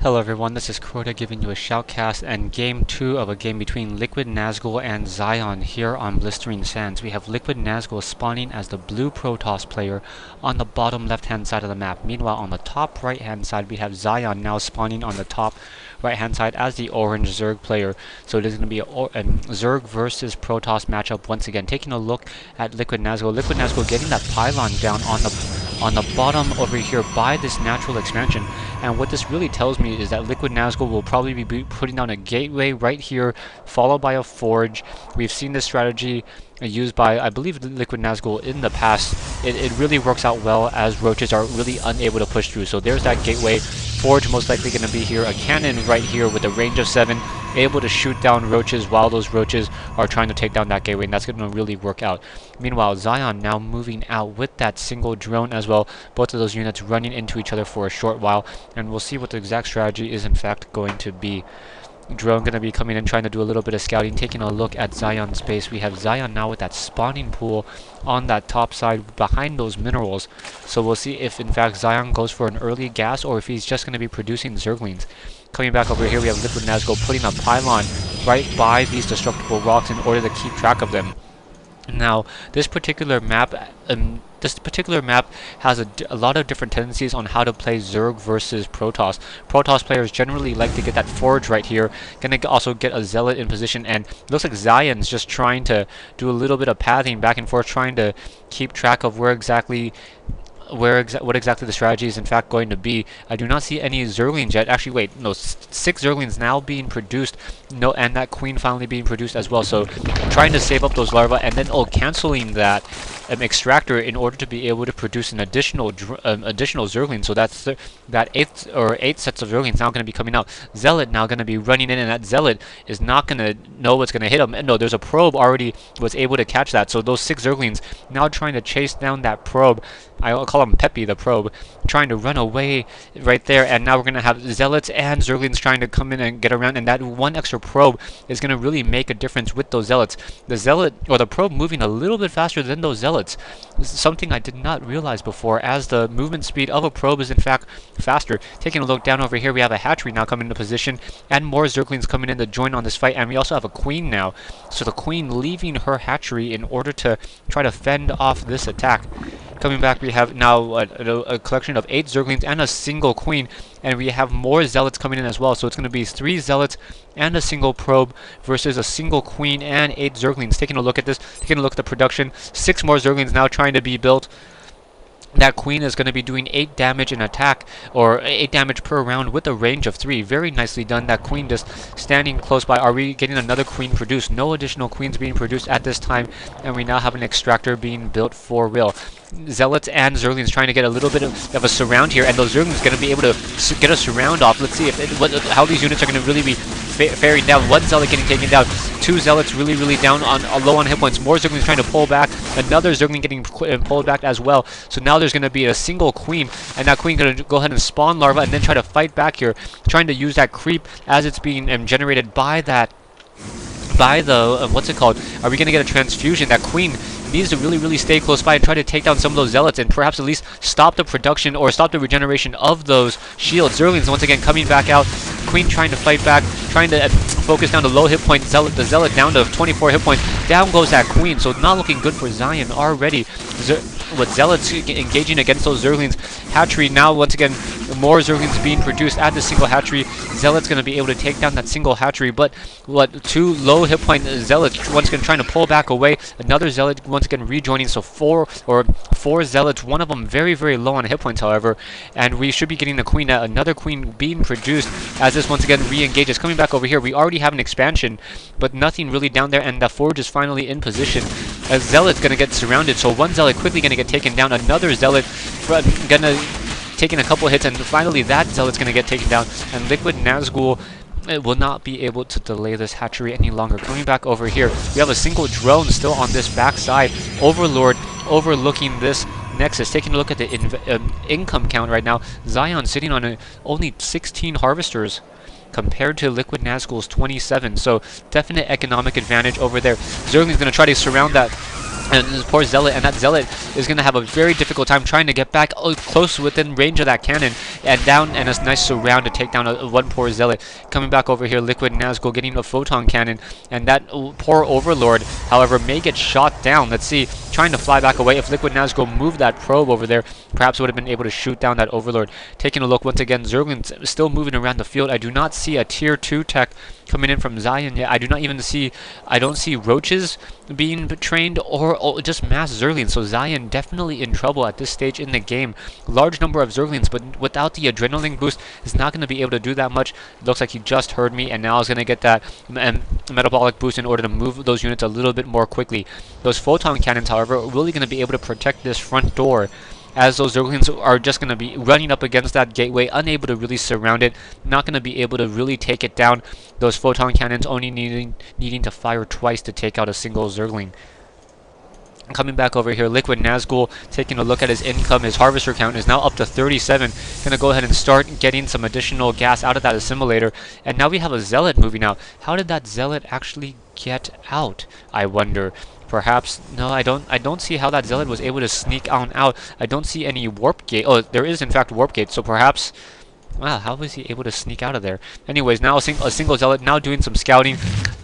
Hello everyone, this is Crota giving you a shoutcast and game 2 of a game between LiquidNazgul and Zion here on Blistering Sands. We have LiquidNazgul spawning as the blue Protoss player on the bottom left hand side of the map. Meanwhile on the top right hand side we have Zion now spawning on the top right hand side as the orange Zerg player. So it is going to be a Zerg versus Protoss matchup once again. Taking a look at LiquidNazgul. LiquidNazgul getting that pylon down on the bottom over here by this natural expansion. And what this really tells me is that LiquidNazgul will probably be putting down a gateway right here, followed by a forge. We've seen this strategy used by, I believe, LiquidNazgul in the past. It really works out well as roaches are really unable to push through. So there's that gateway. Forge most likely going to be here. A cannon right here with a range of 7, able to shoot down roaches while those roaches are trying to take down that gateway, and that's going to really work out. Meanwhile, Zion now moving out with that single drone as well. Both of those units running into each other for a short while, and we'll see what the exact strategy is in fact going to be. Drone going to be coming in, trying to do a little bit of scouting, taking a look at Zion's base. We have Zion now with that spawning pool on that top side behind those minerals. So we'll see if in fact Zion goes for an early gas or if he's just going to be producing Zerglings. Coming back over here, we have LiquidNazgul putting a pylon right by these destructible rocks in order to keep track of them. Now, this particular map has a lot of different tendencies on how to play Zerg versus Protoss. Protoss players generally like to get that forge right here. Gonna also get a zealot in position, and it looks like Zion's just trying to do a little bit of pathing back and forth, trying to keep track of what exactly the strategy is in fact going to be. I do not see any Zerglings yet. Actually, wait, no, 6 Zerglings now being produced. No, and that queen finally being produced as well. So trying to save up those larvae and then canceling that extractor in order to be able to produce an additional Zergling. So that's that 8 sets of Zerglings now going to be coming out. Zealot now going to be running in, and that Zealot is not going to know what's going to hit him. And no, there's a probe already was able to catch that. So those 6 Zerglings now trying to chase down that probe. I'll call him Peppy the probe, trying to run away right there. And now we're going to have Zealots and Zerglings trying to come in and get around, and that one extra probe is going to really make a difference with those Zealots. The Zealot, or the probe, moving a little bit faster than those Zealots. This is something I did not realize before, as the movement speed of a probe is in fact faster. Taking a look down over here, we have a hatchery now coming into position, and more Zerglings coming in to join on this fight, and we also have a queen now. So the queen leaving her hatchery in order to try to fend off this attack. Coming back, we have now a collection of 8 Zerglings and a single queen, and we have more Zealots coming in as well. So it's going to be 3 Zealots and a single probe versus a single queen and 8 Zerglings. Taking a look at this, taking a look at the production, 6 more Zerglings now trying to be built. That queen is going to be doing 8 damage in attack, or 8 damage per round with a range of 3. Very nicely done. That queen just standing close by. Are we getting another queen produced? No additional queens being produced at this time, and we now have an extractor being built for real. Zealots and Zerglings trying to get a little bit of a surround here, and those Zerglings going to be able to get a surround off. Let's see how these units are going to really be faring down. 1 Zealot getting taken down, 2 Zealots really down on low on hit points. More Zerglings trying to pull back, another Zergling getting pulled back as well. So now there's going to be a single queen, and that queen going to go ahead and spawn larva and then try to fight back here, trying to use that creep as it's being generated by the what's it called? Are we going to get a transfusion? That queen needs to really stay close by and try to take down some of those Zealots and perhaps at least stop the production or stop the regeneration of those shields. Zerglings once again coming back out. Queen trying to fight back, trying to focus down the low hit point. The Zealot down to 24 hit points. Down goes that queen, so not looking good for Zion already. With Zealots engaging against those Zerglings. Hatchery now once again, more Zerglings being produced at the single hatchery. Zealot's going to be able to take down that single hatchery, but 2 low hit point Zealots once again trying to pull back away. Another Zealot once again rejoining, so 4 Zealots, one of them very low on hit points however, and we should be getting the queen, another queen being produced as this once again re-engages. Coming back over here, we already have an expansion, but nothing really down there, and the forge is finally in position. A Zealot's going to get surrounded, so 1 Zealot quickly going to get taken down, another Zealot gonna taking a couple hits, and finally that Zealot's going to get taken down, and LiquidNazgul will not be able to delay this hatchery any longer. Coming back over here, we have a single drone still on this backside. Overlord overlooking this Nexus. Taking a look at the income count right now, Zion sitting on only 16 harvesters compared to LiquidNazgul's 27, so definite economic advantage over there. Zergling's going to try to surround that And this poor Zealot, and that Zealot is going to have a very difficult time trying to get back close within range of that cannon, and down, and a nice surround to take down one poor Zealot. Coming back over here, LiquidNazgul getting a photon cannon, and that poor Overlord, however, may get shot down. Let's see, trying to fly back away. If LiquidNazgul moved that probe over there, perhaps would have been able to shoot down that Overlord. Taking a look once again, Zerglings still moving around the field. I do not see a tier 2 tech coming in from Zion yet. I don't see roaches being trained or just mass Zerglings. So Zion definitely in trouble at this stage in the game. Large number of Zerglings, but without the adrenaline boost, is not going to be able to do that much. Looks like he just heard me, and now is going to get that metabolic boost in order to move those units a little bit more quickly. Those photon cannons, however, are really going to be able to protect this front door, as those Zerglings are just going to be running up against that gateway, unable to really surround it, not going to be able to really take it down. Those photon cannons only needing to fire twice to take out a single Zergling. Coming back over here, LiquidNazgul taking a look at his income. His harvester count is now up to 37. Gonna go ahead and start getting some additional gas out of that assimilator. And now we have a Zealot moving out. How did that Zealot actually get out, I wonder? Perhaps, no, I don't see how that Zealot was able to sneak on out. I don't see any warp gate. Oh, there is in fact warp gate, so perhaps, wow, how was he able to sneak out of there? Anyways, now a single Zealot now doing some scouting.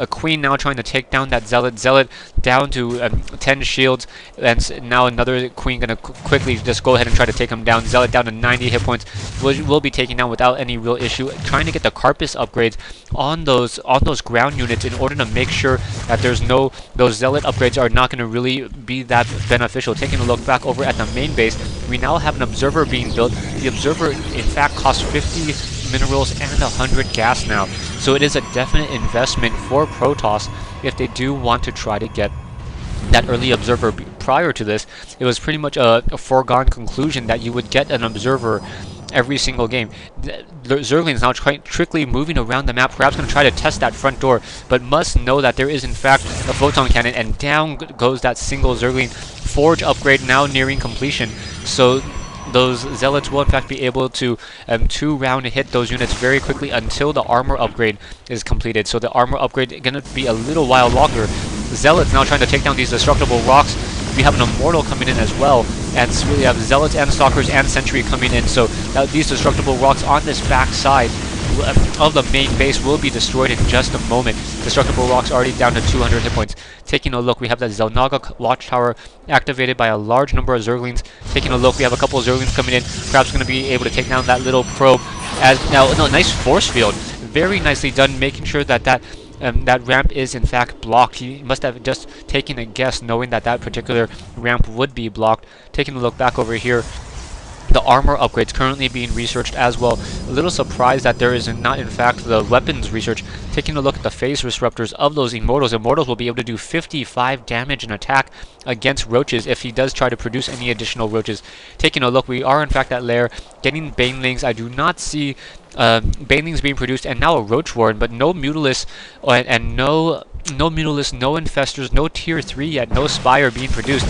A Queen now trying to take down that Zealot. Zealot down to 10 shields, and now another Queen gonna quickly just go ahead and try to take him down. Zealot down to 90 hit points. Will be taken down without any real issue. Trying to get the Carpus upgrades on those ground units in order to make sure that those Zealot upgrades are not going to really be that beneficial. Taking a look back over at the main base, we now have an Observer being built. The Observer, in fact, costs 50 minerals and 100 gas now, so it is a definite investment for Protoss if they do want to try to get that early Observer. Prior to this, it was pretty much a foregone conclusion that you would get an Observer every single game. The Zerglings now trickly moving around the map, perhaps going to try to test that front door, but must know that there is in fact a photon cannon, and down goes that single Zergling. Forge upgrade now nearing completion, so those Zealots will in fact be able to 2-round hit those units very quickly until the armor upgrade is completed. So the armor upgrade is going to be a little while longer. Zealots now trying to take down these destructible rocks. We have an Immortal coming in as well, and so we have Zealots and Stalkers and Sentry coming in, so these destructible rocks on this back side of the main base will be destroyed in just a moment. Destructible rocks already down to 200 hit points. Taking a look, we have that Xel'Naga watchtower activated by a large number of Zerglings. Taking a look, we have a couple of Zerglings coming in, perhaps going to be able to take down that little probe. As now, no, nice force field, very nicely done, making sure that that ramp is in fact blocked. He must have just taken a guess, knowing that that particular ramp would be blocked. Taking a look back over here, the armor upgrades currently being researched as well. A little surprised that there is not in fact the weapons research. Taking a look at the phase disruptors of those Immortals. Immortals will be able to do 55 damage and attack against roaches if he does try to produce any additional roaches. Taking a look, we are in fact at lair getting Banelings. I do not see Banelings being produced, and now a Roach Warren, but no Mutalisk and no Mutalisk, no Infestors, no Tier 3 yet, no Spire being produced.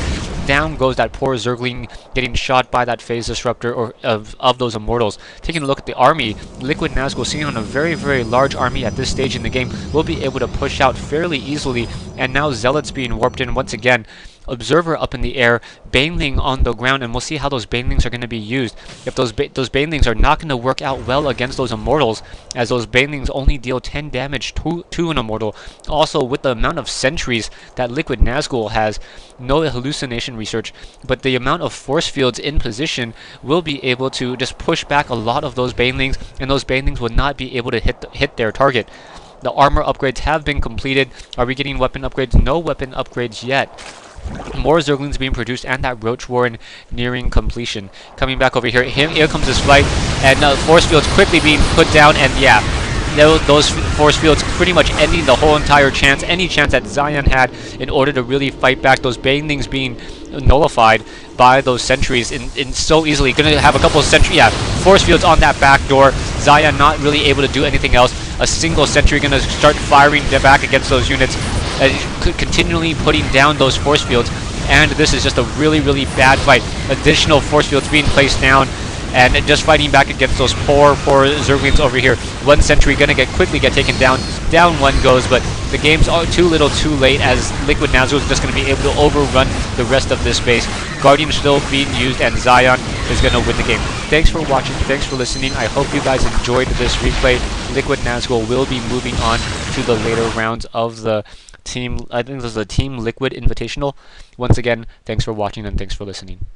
Down goes that poor Zergling getting shot by that phase disruptor of those Immortals. Taking a look at the army, LiquidNazgul, seeing on a very, very large army at this stage in the game, will be able to push out fairly easily, and now Zealots being warped in once again. Observer up in the air, Baneling on the ground, and we'll see how those Banelings are going to be used. If those Banelings are not going to work out well against those Immortals, as those Banelings only deal 10 damage to an Immortal. Also, with the amount of sentries that LiquidNazgul has, no hallucination research, but the amount of force fields in position will be able to just push back a lot of those Banelings, and those Banelings would not be able to hit their target. The armor upgrades have been completed. Are we getting weapon upgrades? No weapon upgrades yet. More Zerglings being produced, and that Roach Warren nearing completion. Coming back over here, here comes his flight, and force fields quickly being put down, and yeah, those force fields pretty much ending the whole entire chance, any chance that Zion had in order to really fight back. Those Banelings being nullified by those sentries in so easily. Gonna have a couple of force fields on that back door. Zion not really able to do anything else. A single sentry gonna start firing back against those units, continually putting down those force fields, and this is just a really, really bad fight. Additional force fields being placed down. and just fighting back against those poor Zerglings over here. One sentry gonna quickly get taken down. Down one goes, but the game's too little too late, as LiquidNazgul is just gonna be able to overrun the rest of this base. Guardian still being used, and Zion is gonna win the game. Thanks for watching, thanks for listening. I hope you guys enjoyed this replay. LiquidNazgul will be moving on to the later rounds of the team, I think this is the Team Liquid Invitational. Once again, thanks for watching and thanks for listening.